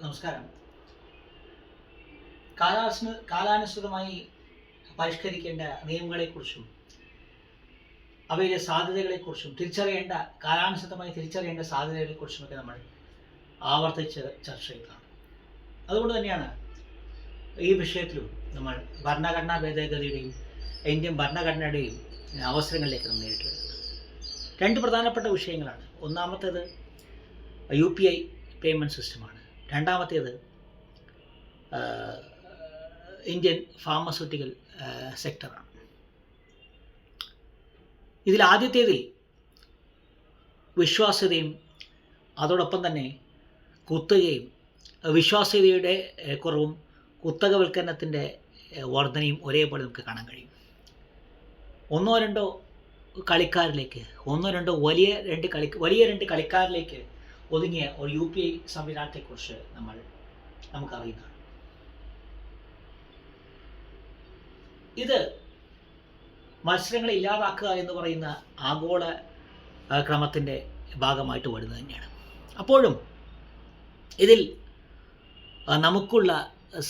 നമസ്കാരം. കാലാനുസൃതമായി പരിഷ്കരിക്കേണ്ട നിയമങ്ങളെക്കുറിച്ചും അവയിലെ സാധ്യതകളെക്കുറിച്ചും കാലാനുസൃതമായി തിരിച്ചറിയേണ്ട സാധ്യതകളെക്കുറിച്ചുമൊക്കെ നമ്മൾ ആവർത്തിച്ച് ചർച്ച ചെയ്തതാണ്. അതുകൊണ്ട് തന്നെയാണ് ഈ വിഷയത്തിലും നമ്മൾ ഭരണഘടനാ ഭേദഗതിയുടെയും ഇന്ത്യൻ ഭരണഘടനയുടെയും അവസരങ്ങളിലേക്ക് നമ്മൾ നേരിട്ട് വരുന്നത്. രണ്ട് പ്രധാനപ്പെട്ട വിഷയങ്ങളാണ്. ഒന്നാമത്തേത് UPI പേയ്മെൻറ്റ് സിസ്റ്റമാണ്. രണ്ടാമത്തേത് ഇന്ത്യൻ ഫാർമസ്യൂട്ടിക്കൽ സെക്ടറാണ്. ഇതിൽ ആദ്യത്തേതിൽ വിശ്വാസ്യതയും അതോടൊപ്പം തന്നെ കുത്തകയും വിശ്വാസ്യതയുടെ കുറവും കുത്തകവൽക്കരണത്തിൻ്റെ വർധനയും ഒരേപോലെ നമുക്ക് കാണാൻ കഴിയും. ഒന്നോ രണ്ടോ വലിയ രണ്ട് കളിക്കാരിലേക്ക് ഒതുങ്ങിയ ഒരു UPI സംവിധാനത്തെക്കുറിച്ച് നമുക്കറിയുന്നതാണ്. ഇത് മത്സരങ്ങളെ ഇല്ലാതാക്കുക എന്ന് പറയുന്ന ആഗോള ക്രമത്തിൻ്റെ ഭാഗമായിട്ട് വരുന്നത് തന്നെയാണ്. അപ്പോഴും ഇതിൽ നമുക്കുള്ള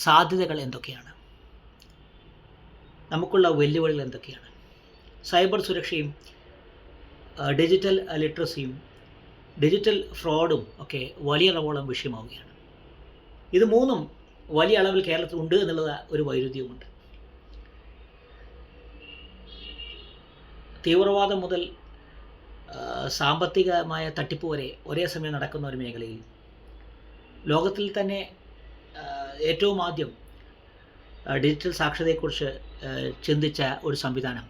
സാധ്യതകൾ എന്തൊക്കെയാണ്, നമുക്കുള്ള വെല്ലുവിളികൾ എന്തൊക്കെയാണ്? സൈബർ സുരക്ഷയും ഡിജിറ്റൽ ലിറ്ററസിയും ഡിജിറ്റൽ ഫ്രോഡും ഒക്കെ വലിയ അളവോളം വിഷയമാവുകയാണ്. ഇത് മൂന്നും വലിയ അളവിൽ കേരളത്തിൽ ഉണ്ട് എന്നുള്ള ഒരു വൈരുദ്ധ്യവുമുണ്ട്. തീവ്രവാദം മുതൽ സാമ്പത്തികമായ തട്ടിപ്പ് വരെ ഒരേ സമയം നടക്കുന്ന ഒരു മേഖലയിൽ ലോകത്തിൽ തന്നെ ഏറ്റവും ആദ്യം ഡിജിറ്റൽ സാക്ഷരതയെക്കുറിച്ച് ചിന്തിച്ച ഒരു സംവിധാനം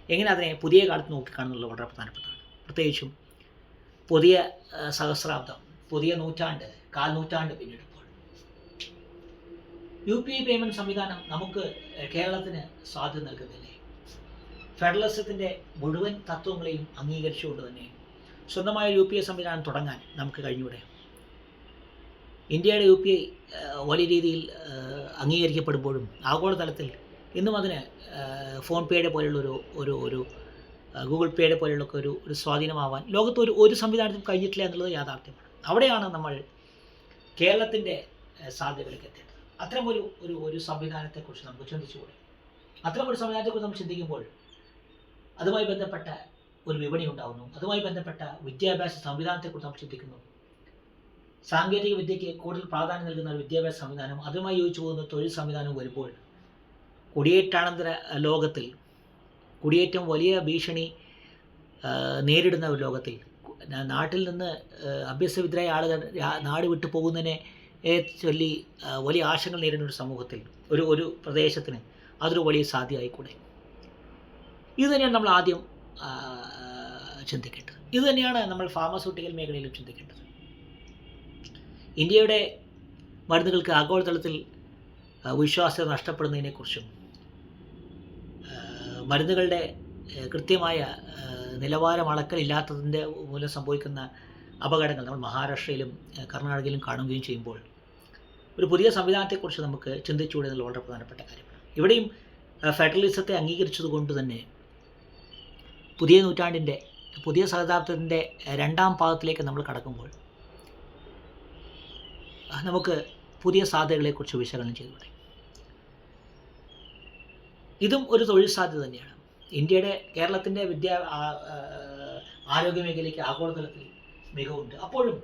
എങ്ങനെ അതിനെ പുതിയ കാലത്ത് നോക്കിക്കാണുന്നുള്ളത് വളരെ പ്രധാനപ്പെട്ടതാണ്. പ്രത്യേകിച്ചും പുതിയ സഹസ്രാബ്ദം, പുതിയ നൂറ്റാണ്ട്, കാൽനൂറ്റാണ്ട് പിന്നിടുമ്പോൾ UPI പേയ്മെൻറ്റ് സംവിധാനം നമുക്ക് കേരളത്തിന് സാധ്യത നൽകുന്നില്ലേ? ഫെഡറലിസത്തിൻ്റെ മുഴുവൻ തത്വങ്ങളെയും അംഗീകരിച്ചുകൊണ്ട് തന്നെ സ്വന്തമായ UPI സംവിധാനം തുടങ്ങാൻ നമുക്ക് കഴിഞ്ഞൂടെ? ഇന്ത്യയുടെ UPI വലിയ രീതിയിൽ അംഗീകരിക്കപ്പെടുമ്പോഴും ആഗോളതലത്തിൽ ഇന്നും അതിന് ഫോൺ പേയുടെ പോലെയുള്ള ഒരു ഗൂഗിൾ പേയുടെ പോലെയുള്ള ഒരു സ്വാധീനമാവാൻ ലോകത്ത് ഒരു സംവിധാനത്തിനും കഴിഞ്ഞിട്ടില്ല എന്നുള്ളത് യാഥാർത്ഥ്യമാണ്. അവിടെയാണ് നമ്മൾ കേരളത്തിൻ്റെ സാധ്യതകളിലേക്ക് എത്തേണ്ടത്. അത്തരമൊരു സംവിധാനത്തെക്കുറിച്ച് നമുക്ക് ചിന്തിച്ചുകൂടെ? അത്തരമൊരു സംവിധാനത്തെക്കുറിച്ച് നമ്മൾ ചിന്തിക്കുമ്പോൾ അതുമായി ബന്ധപ്പെട്ട ഒരു വിപണി ഉണ്ടാകുന്നു. അതുമായി ബന്ധപ്പെട്ട വിദ്യാഭ്യാസ സംവിധാനത്തെക്കുറിച്ച് നമ്മൾ ചിന്തിക്കുന്നു. സാങ്കേതിക വിദ്യയ്ക്ക് കൂടുതൽ പ്രാധാന്യം നൽകുന്ന ഒരു വിദ്യാഭ്യാസ സംവിധാനം, അതുമായി യോജിച്ചു പോകുന്ന തൊഴിൽ സംവിധാനവും വരുമ്പോൾ കുടിയേറ്റാനന്തര ലോകത്തിൽ, കുടിയേറ്റം വലിയ ഭീഷണി നേരിടുന്ന ഒരു ലോകത്തിൽ, നാട്ടിൽ നിന്ന് അഭ്യസ്തവിദ്യരായ ആളുകൾ നാട് വിട്ടു പോകുന്നതിനെ ചൊല്ലി വലിയ ആശങ്കകൾ നേരിടുന്ന ഒരു സമൂഹത്തിൽ, ഒരു പ്രദേശത്തിന് അതൊരു വലിയ സാധ്യതയായിക്കൂടെ? ഇത് തന്നെയാണ് നമ്മൾ ആദ്യം ചിന്തിക്കേണ്ടത്. ഇത് തന്നെയാണ് നമ്മൾ ഫാർമസ്യൂട്ടിക്കൽ മേഖലയിലും ചിന്തിക്കേണ്ടത്. ഇന്ത്യയുടെ മരുന്നുകൾക്ക് ആഗോളതലത്തിൽ വിശ്വാസ്യത നഷ്ടപ്പെടുന്നതിനെക്കുറിച്ചും മരുന്നുകളുടെ കൃത്യമായ നിലവാരം അളക്കലില്ലാത്തതിൻ്റെ മൂലം സംഭവിക്കുന്ന അപകടങ്ങൾ നമ്മൾ മഹാരാഷ്ട്രയിലും കർണാടകയിലും കാണുകയും ചെയ്യുമ്പോൾ ഒരു പുതിയ സംവിധാനത്തെക്കുറിച്ച് നമുക്ക് ചിന്തിച്ചുകൂടെ എന്നുള്ള വളരെ പ്രധാനപ്പെട്ട കാര്യമാണ്. ഇവിടെയും ഫെഡറലിസത്തെ അംഗീകരിച്ചതുകൊണ്ട് തന്നെ പുതിയ നൂറ്റാണ്ടിൻ്റെ, പുതിയ ശതാബ്ദത്തിൻ്റെ രണ്ടാം പാദത്തിലേക്ക് നമ്മൾ കടക്കുമ്പോൾ നമുക്ക് പുതിയ സാധ്യതകളെക്കുറിച്ച് വിശകലനം ചെയ്തുകൂടെ? ഇതും ഒരു തൊഴിൽ സാധ്യത തന്നെയാണ്. കേരളത്തിൻ്റെ ആരോഗ്യ മേഖലയ്ക്ക് ആഗോളതലത്തിൽ മികവുണ്ട്. അപ്പോഴും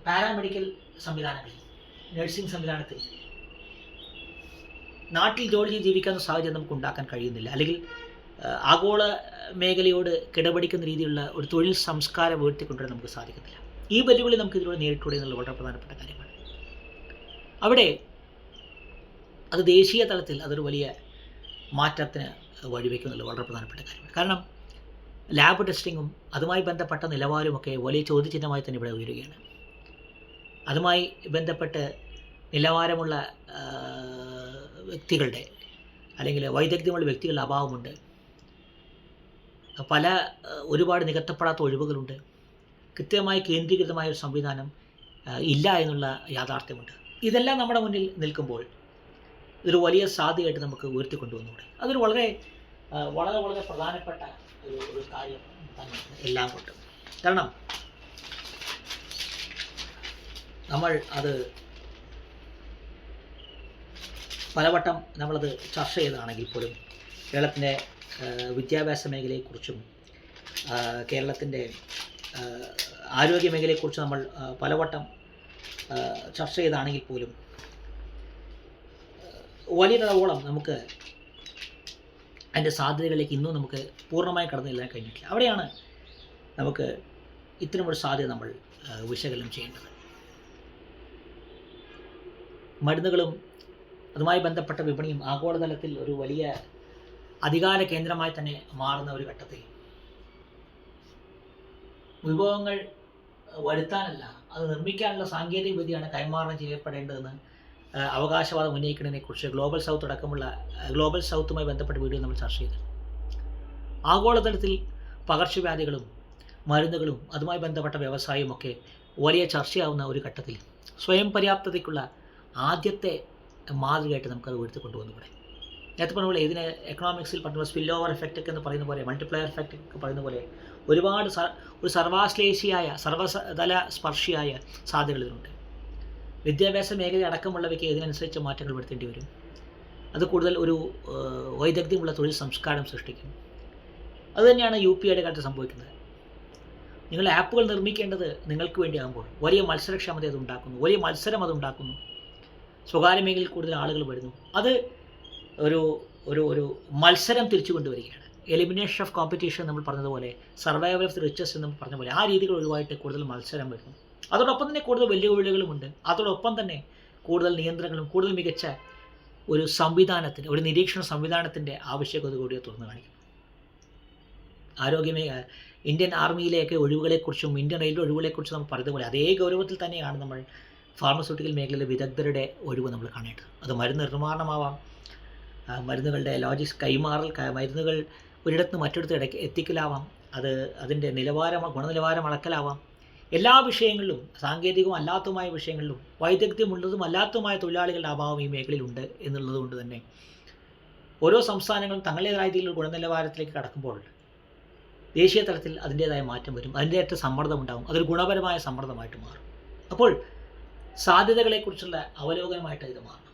പാരാമെഡിക്കൽ സംവിധാനങ്ങളിൽ, നഴ്സിംഗ് സംവിധാനത്തിൽ നാട്ടിൽ ജോലി ചെയ്ത് ജീവിക്കാവുന്ന സാഹചര്യം നമുക്ക് ഉണ്ടാക്കാൻ കഴിയുന്നില്ല. അല്ലെങ്കിൽ ആഗോള മേഖലയോട് കിടപിടിക്കുന്ന രീതിയിലുള്ള ഒരു തൊഴിൽ സംസ്കാരം ഉയർത്തിക്കൊണ്ടുവരാൻ നമുക്ക് സാധിക്കുന്നില്ല. ഈ വെല്ലുവിളി നമുക്ക് ഇതിലൂടെ നേരിട്ടൂടെ എന്നുള്ള വളരെ പ്രധാനപ്പെട്ട കാര്യമാണ്. അവിടെ അത് ദേശീയ തലത്തിൽ അതൊരു വലിയ മാറ്റത്തിന് വഴിവെക്കുന്നുള്ളത് വളരെ പ്രധാനപ്പെട്ട കാര്യമാണ്. കാരണം ലാബ് ടെസ്റ്റിങ്ങും അതുമായി ബന്ധപ്പെട്ട നിലവാരമൊക്കെ വലിയ ചോദ്യചിഹ്നമായി തന്നെ ഇവിടെ ഉയരുകയാണ്. അതുമായി ബന്ധപ്പെട്ട് നിലവാരമുള്ള വ്യക്തികളുടെ, അല്ലെങ്കിൽ വൈദഗ്ധ്യമുള്ള വ്യക്തികളുടെ അഭാവമുണ്ട്. ഒരുപാട് നികത്തപ്പെടാത്ത ഒഴിവുകളുണ്ട്. കൃത്യമായി കേന്ദ്രീകൃതമായ ഒരു സംവിധാനം ഇല്ല എന്നുള്ള യാഥാർത്ഥ്യമുണ്ട്. ഇതെല്ലാം നമ്മുടെ മുന്നിൽ നിൽക്കുമ്പോൾ ഇതൊരു വലിയ സാധ്യതയായിട്ട് നമുക്ക് ഉയർത്തിക്കൊണ്ടുവന്നൂടെ? അതൊരു വളരെ വളരെ വളരെ പ്രധാനപ്പെട്ട ഒരു കാര്യം തന്നെയാണ് എല്ലാം കൊണ്ടും. കാരണം നമ്മൾ അത് പലവട്ടം നമ്മളത് ചർച്ച ചെയ്തതാണെങ്കിൽ പോലും കേരളത്തിൻ്റെ വിദ്യാഭ്യാസ മേഖലയെക്കുറിച്ചും കേരളത്തിൻ്റെ ആരോഗ്യ മേഖലയെക്കുറിച്ച് നമ്മൾ പലവട്ടം ചർച്ച ചെയ്താണെങ്കിൽ പോലും വലിയൊരളവോളം നമുക്ക് അതിൻ്റെ സാധ്യതകളിലേക്ക് ഇന്നും നമുക്ക് പൂർണ്ണമായി കടന്നു ചെല്ലാൻ കഴിഞ്ഞിട്ടില്ല. അവിടെയാണ് നമുക്ക് ഇത്തരമൊരു സാധ്യത നമ്മൾ വിശകലനം ചെയ്യേണ്ടത്. മരുന്നുകളും അതുമായി ബന്ധപ്പെട്ട വിപണിയും ആഗോളതലത്തിൽ ഒരു വലിയ അധികാര കേന്ദ്രമായി തന്നെ മാറുന്ന ഒരു ഘട്ടത്തിൽ വിഭവങ്ങൾ വരുത്താനല്ല, അത് നിർമ്മിക്കാനുള്ള സാങ്കേതിക വിദ്യയാണ് കൈമാറണം ചെയ്യപ്പെടേണ്ടതെന്ന് അവകാശവാദം ഉന്നയിക്കുന്നതിനെക്കുറിച്ച് ഗ്ലോബൽ സൗത്തുമായി ബന്ധപ്പെട്ട വീഡിയോ നമ്മൾ ചർച്ച ചെയ്തു. ആഗോളതലത്തിൽ പകർച്ചവ്യാധികളും മരുന്നുകളും അതുമായി ബന്ധപ്പെട്ട വ്യവസായവുമൊക്കെ വലിയ ചർച്ചയാവുന്ന ഒരു ഘട്ടത്തിൽ സ്വയം പര്യാപ്തതയ്ക്കുള്ള ആദ്യത്തെ മാതൃകയായിട്ട് നമുക്കത് ഉയർത്തിക്കൊണ്ടുവന്നുകൂടെ. നേരത്തെ പറഞ്ഞ പോലെ ഇതിന് എക്കണോമിക്സിൽ പറഞ്ഞ സ്പിൽ ഓവർ എഫക്റ്റ് ഒക്കെ എന്ന് പറയുന്ന പോലെ, മൾട്ടിപ്ലയർ എഫക്റ്റ് ഒക്കെ പറയുന്ന പോലെ ഒരുപാട് ഒരു സർവതല സ്പർശിയായ സാധ്യതകൾ ഇതിനുണ്ട്. വിദ്യാഭ്യാസ മേഖല അടക്കമുള്ളവയ്ക്ക് ഇതിനനുസരിച്ച് മാറ്റങ്ങൾ വരുത്തേണ്ടി വരും. അത് കൂടുതൽ ഒരു വൈദഗ്ധ്യമുള്ള തൊഴിൽ സംസ്കാരം സൃഷ്ടിക്കും. അതുതന്നെയാണ് UPI കാലത്ത് സംഭവിക്കുന്നത്. നിങ്ങൾ ആപ്പുകൾ നിർമ്മിക്കേണ്ടത് നിങ്ങൾക്ക് വേണ്ടിയാകുമ്പോൾ വലിയ മത്സരക്ഷമത അതുണ്ടാക്കുന്നു, വലിയ മത്സരം അതുണ്ടാക്കുന്നു. സ്വകാര്യ മേഖലയിൽ കൂടുതൽ ആളുകൾ വരുന്നു. അത് ഒരു ഒരു ഒരു മത്സരം തിരിച്ചു കൊണ്ടുവരികയാണ്. എലിമിനേഷൻ ഓഫ് കോമ്പറ്റീഷൻ നമ്മൾ പറഞ്ഞതുപോലെ, സർവൈവൽ ഓഫ് ദി റിച്ചസ് എന്ന് പറഞ്ഞ പോലെ ആ രീതികൾ ഒഴിവായിട്ട് കൂടുതൽ മത്സരം വരുന്നു. അതോടൊപ്പം തന്നെ കൂടുതൽ വെല്ലുവിളികളുമുണ്ട്. അതോടൊപ്പം തന്നെ കൂടുതൽ നിയന്ത്രണങ്ങളും കൂടുതൽ മികച്ച ഒരു സംവിധാനത്തിന്, ഒരു നിരീക്ഷണ സംവിധാനത്തിൻ്റെ ആവശ്യകത കൂടി തുറന്നു കാണിക്കുന്നു. ഇന്ത്യൻ ആർമിയിലേക്ക് ഒഴിവുകളെക്കുറിച്ചും ഇന്ത്യൻ റെയിൽവേ ഒഴിവുകളെക്കുറിച്ചും നമ്മൾ പറഞ്ഞതുപോലെ അതേ ഗൗരവത്തിൽ തന്നെയാണ് നമ്മൾ ഫാർമസ്യൂട്ടിക്കൽ മേഖലയിലെ വിദഗ്ധരുടെ ഒഴിവ് നമ്മൾ കാണേണ്ടത്. അത് മരുന്ന് നിർമ്മാണമാവാം, മരുന്നുകളുടെ കൈമാറൽ, മരുന്നുകൾ ഒരിടത്ത് മറ്റൊരിടത്ത് എത്തിക്കലാവാം, അതിൻ്റെ ഗുണനിലവാരം അളക്കലാവാം. എല്ലാ വിഷയങ്ങളിലും, സാങ്കേതികവും അല്ലാത്തതുമായ വിഷയങ്ങളിലും വൈദഗ്ധ്യമുള്ളതും അല്ലാത്തതുമായ തൊഴിലാളികളുടെ അഭാവം ഈ മേഖലയിലുണ്ട് എന്നുള്ളത് കൊണ്ട് തന്നെ ഓരോ സംസ്ഥാനങ്ങളും തങ്ങളുടേതായ രീതിയിലുള്ള ഗുണനിലവാരത്തിലേക്ക് കടക്കുമ്പോൾ ദേശീയ തലത്തിൽ അതിൻ്റേതായ മാറ്റം വരും, അതിൻ്റെതായിട്ട് സമ്മർദ്ദമുണ്ടാകും, അതൊരു ഗുണപരമായ സമ്മർദ്ദമായിട്ട് മാറും. അപ്പോൾ സാധ്യതകളെക്കുറിച്ചുള്ള അവലോകനമായിട്ട് ഇത് മാറണം.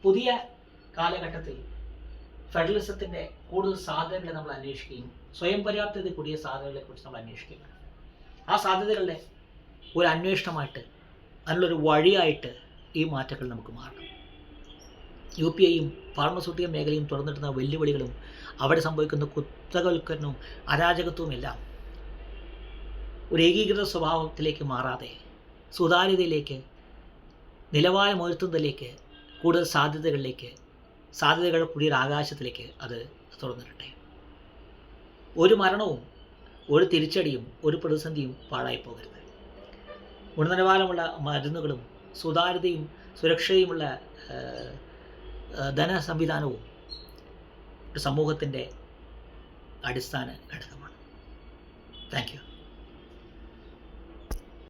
പുതിയ കാലഘട്ടത്തിൽ ഫെഡറലിസത്തിൻ്റെ കൂടുതൽ സാധ്യതകളെ നമ്മൾ അന്വേഷിക്കുകയും സ്വയം പര്യാപ്തത കൂടിയ സാധ്യതകളെക്കുറിച്ച് നമ്മൾ അന്വേഷിക്കുകയും ആ സാധ്യതകളുടെ ഒരു അന്വേഷണമായിട്ട്, അതിനുള്ളൊരു വഴിയായിട്ട് ഈ മാറ്റങ്ങൾ നമുക്ക് മാറണം. UPIയും ഫാർമസ്യൂട്ടിക്കൽ മേഖലയും തുറന്നിട്ടുന്ന വെല്ലുവിളികളും അവിടെ സംഭവിക്കുന്ന കുത്തകവൽക്കരണവും അരാജകത്വവും എല്ലാം ഒരു ഏകീകൃത സ്വഭാവത്തിലേക്ക് മാറാതെ സുതാര്യതയിലേക്ക്, നിലവാരമുയർത്തുന്നതിലേക്ക്, കൂടുതൽ സാധ്യതകളുടെ പുതിയൊരു ആകാശത്തിലേക്ക് അത് തുറന്നിട്ടെ. ഒരു മരണവും ഒരു തിരിച്ചടിയും ഒരു പ്രതിസന്ധിയും പാഴായി പോകരുത്. ഗുണനിലവാരമുള്ള മരുന്നുകളും സുതാര്യതയും സുരക്ഷയുമുള്ള ധന സംവിധാനവും ഒരു സമൂഹത്തിൻ്റെ അടിസ്ഥാന ഘടകമാണ്. Thank you.